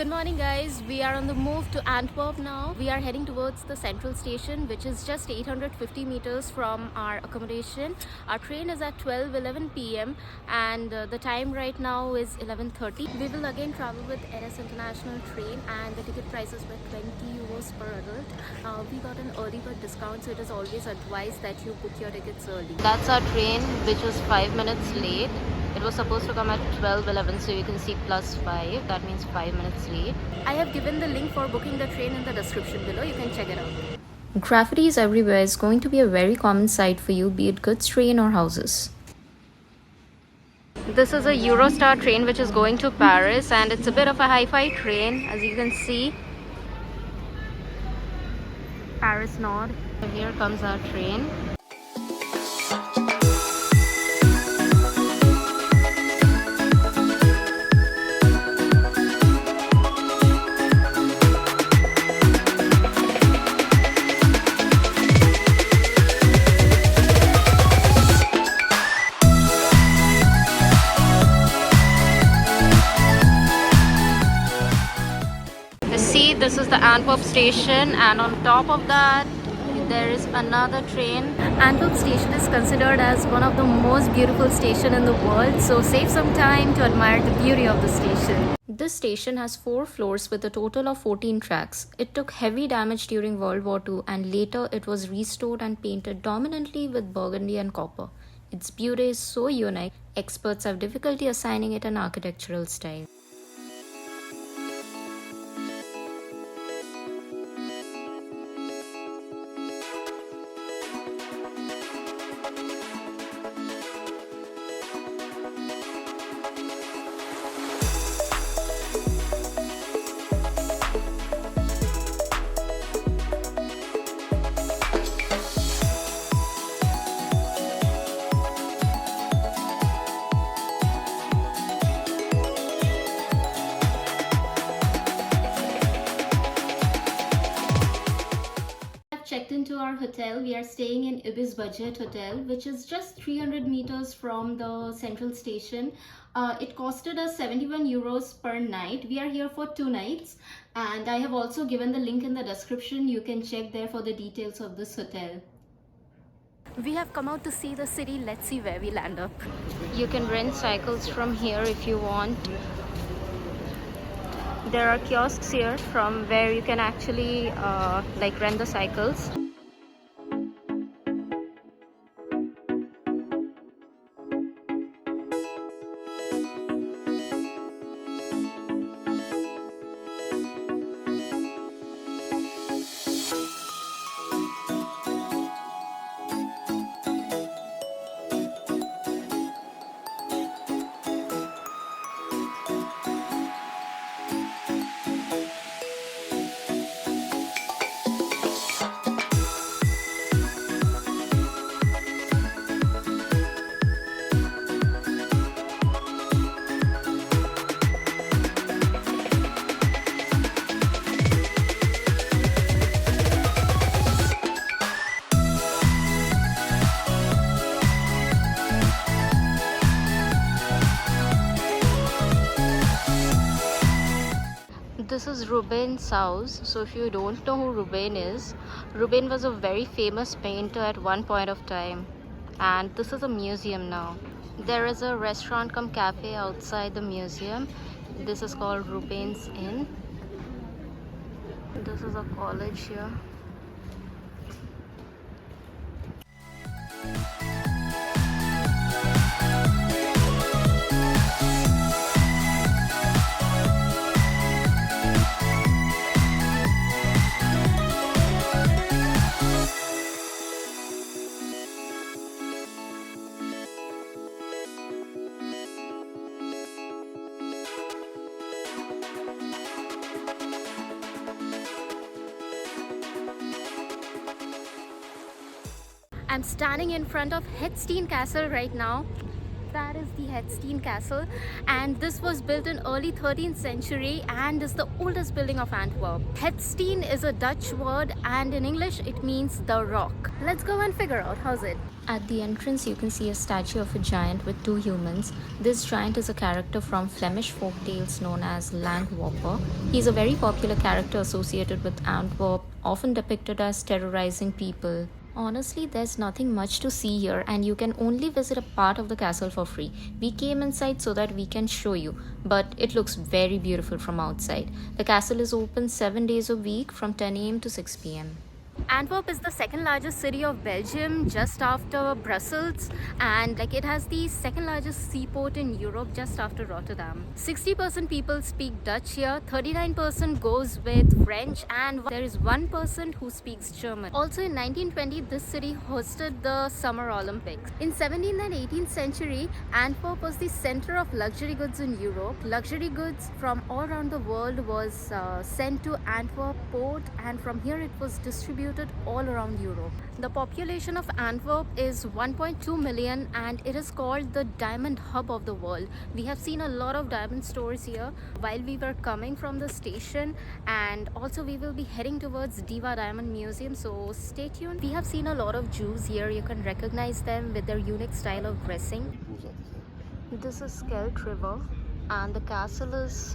Good morning guys, we are on the move to Antwerp now. We are heading towards the central station, which is just 850 meters from our accommodation. Our train is at 12:11 p.m. and the time right now is 11:30. We will again travel with NS International train and the ticket prices were 20 euros per adult. We got an early bird discount, so it is always advised that you book your tickets early. That's our train, which was 5 minutes late. It was supposed to come at 12:11, so you can see +5. That means 5 minutes late. I have given the link for booking the train in the description below. You can check it out. Graffiti is everywhere. It's going to be a very common sight for you, be it goods train or houses. This is a Eurostar train which is going to Paris, and it's a bit of a hi-fi train, as you can see. Paris Nord. So here comes our train. See, this is the Antwerp station, and on top of that there is another train. Antwerp station is considered as one of the most beautiful stations in the world, so save some time to admire the beauty of the station. This station has 4 floors with a total of 14 tracks. It took heavy damage during World War II and later it was restored and painted dominantly with burgundy and copper. Its beauty is so unique, experts have difficulty assigning it an architectural style. Checked into our hotel. We are staying in Ibis Budget Hotel, which is just 300 meters from the central station. It costed us 71 euros per night. We are here for 2 nights, and I have also given the link in the description. You can check there for the details of this hotel. We have come out to see the city. Let's see where we land up. You can rent cycles from here if you want. There are kiosks here from where you can actually rent the cycles. This is Ruben's house. So if you don't know who Ruben is, Ruben was a very famous painter at one point of time, and this is a museum now. There is a restaurant cum cafe outside the museum. This is called Ruben's Inn. This is a college here. I'm standing in front of Het Steen Castle right now. That is the Het Steen Castle, and this was built in early 13th century and is the oldest building of Antwerp. Het Steen is a Dutch word and in English it means the rock. Let's go and figure out how's it. At the entrance you can see a statue of a giant with two humans. This giant is a character from Flemish folk tales known as Landwopper. He's a very popular character associated with Antwerp, often depicted as terrorizing people. Honestly, there's nothing much to see here and you can only visit a part of the castle for free. We came inside so that we can show you, but it looks very beautiful from outside. The castle is open 7 days a week from 10 a.m. to 6 p.m. Antwerp is the second largest city of Belgium, just after Brussels, and it has the second largest seaport in Europe, just after Rotterdam. 60% people speak Dutch here, 39% goes with French, and there is 1% who speaks German. Also in 1920, this city hosted the Summer Olympics. In 17th and 18th century, Antwerp was the center of luxury goods in Europe. Luxury goods from all around the world was sent to Antwerp port, and from here it was distributed all around Europe. The population of Antwerp is 1.2 million and it is called the diamond hub of the world. We have seen a lot of diamond stores here while we were coming from the station, and also we will be heading towards DIVA Diamond Museum, so stay tuned. We have seen a lot of Jews here. You can recognize them with their unique style of dressing. This is Scheldt River and the castle is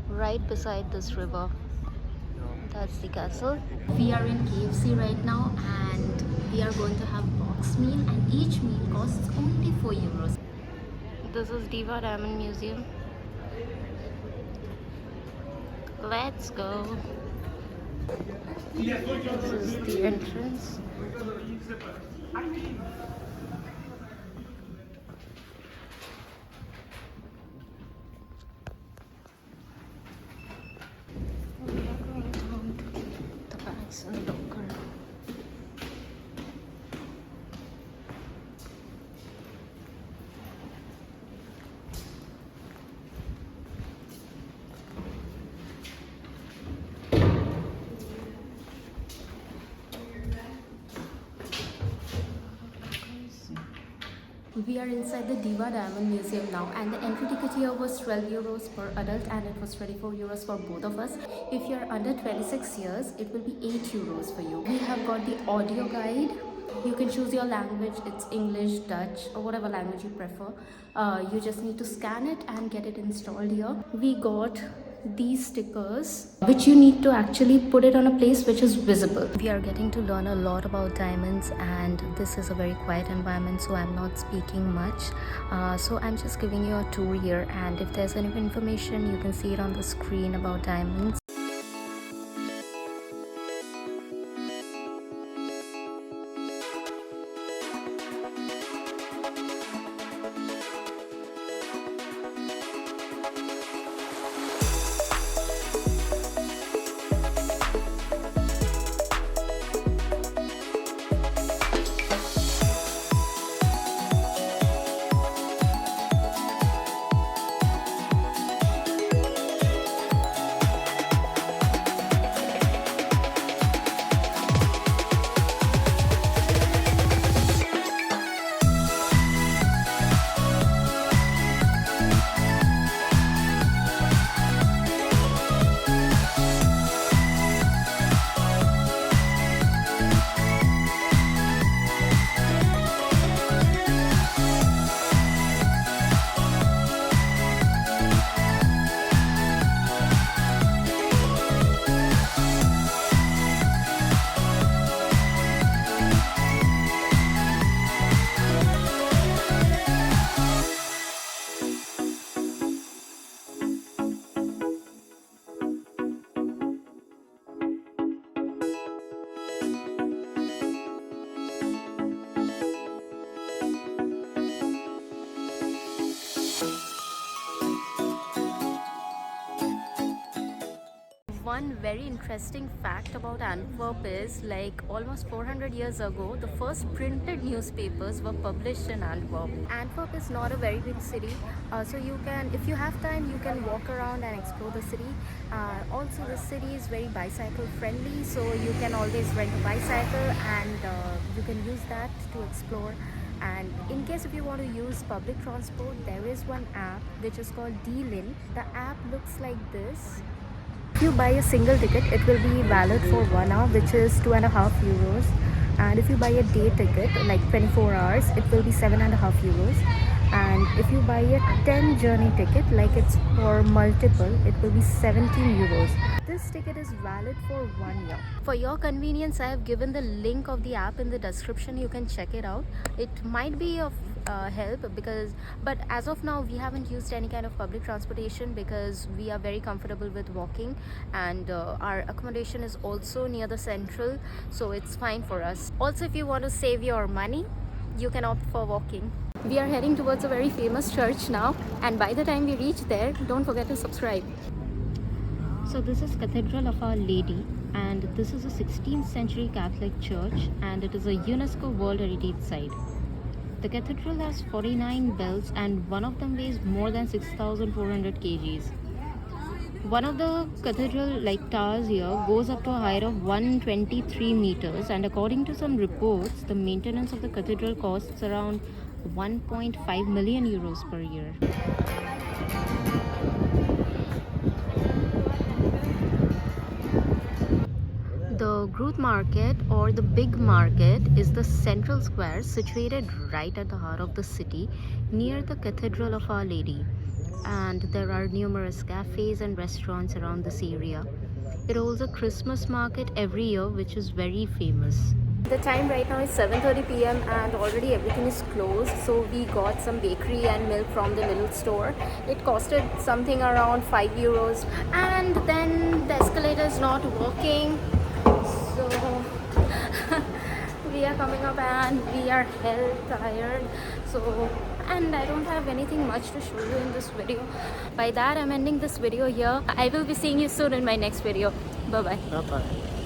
right beside this river. That's the castle. We are in KFC right now and we are going to have box meal, and each meal costs only 4 euros. This is DIVA Diamond Museum. Let's go. This is the entrance. And locker. We are inside the DIVA Diamond Museum now, and the entry ticket here was 12 euros per adult and it was 24 euros for both of us. If you're under 26 years, it will be 8 euros for you. We have got the audio guide. You can choose your language, it's English, Dutch, or whatever language you prefer. You just need to scan it and get it installed here. We got these stickers which you need to actually put it on a place which is visible. We are getting to learn a lot about diamonds, and this is a very quiet environment, so I'm not speaking much. So I'm just giving you a tour here, and if there's any information you can see it on the screen about diamonds. One very interesting fact about Antwerp is, almost 400 years ago, the first printed newspapers were published in Antwerp. Antwerp is not a very big city, so you can, if you have time, you can walk around and explore the city. Also, the city is very bicycle friendly, so you can always rent a bicycle and you can use that to explore. And in case if you want to use public transport, there is one app which is called D-Lin. The app looks like this. If you buy a single ticket, it will be valid for 1 hour, which is €2.5. And if you buy a day ticket, like 24 hours, it will be €7.5. And if you buy a 10 journey ticket, like it's for multiple, it will be €17. This ticket is valid for 1 year. For your convenience, I have given the link of the app in the description. You can check it out. It might be of help but as of now we haven't used any kind of public transportation because we are very comfortable with walking, and our accommodation is also near the central, so it's fine for us. Also, if you want to save your money, you can opt for walking. We are heading towards a very famous church now, and by the time we reach there, don't forget to subscribe. So this is Cathedral of Our Lady, and this is a 16th century Catholic church, and it is a UNESCO World Heritage Site. The cathedral has 49 bells, and one of them weighs more than 6,400 kgs. One of the cathedral towers here goes up to a height of 123 meters, and according to some reports, the maintenance of the cathedral costs around €1.5 million per year. The Grote Market, or the Big Market, is the central square situated right at the heart of the city near the Cathedral of Our Lady, and there are numerous cafes and restaurants around this area. It holds a Christmas market every year which is very famous. The time right now is 7:30 p.m. and already everything is closed, so we got some bakery and milk from the little store. It costed something around €5, and then the escalator is not working. So we are coming up and we are hell tired. And I don't have anything much to show you in this video. By that, I'm ending this video here. I will be seeing you soon in my next video. Bye bye. Bye bye.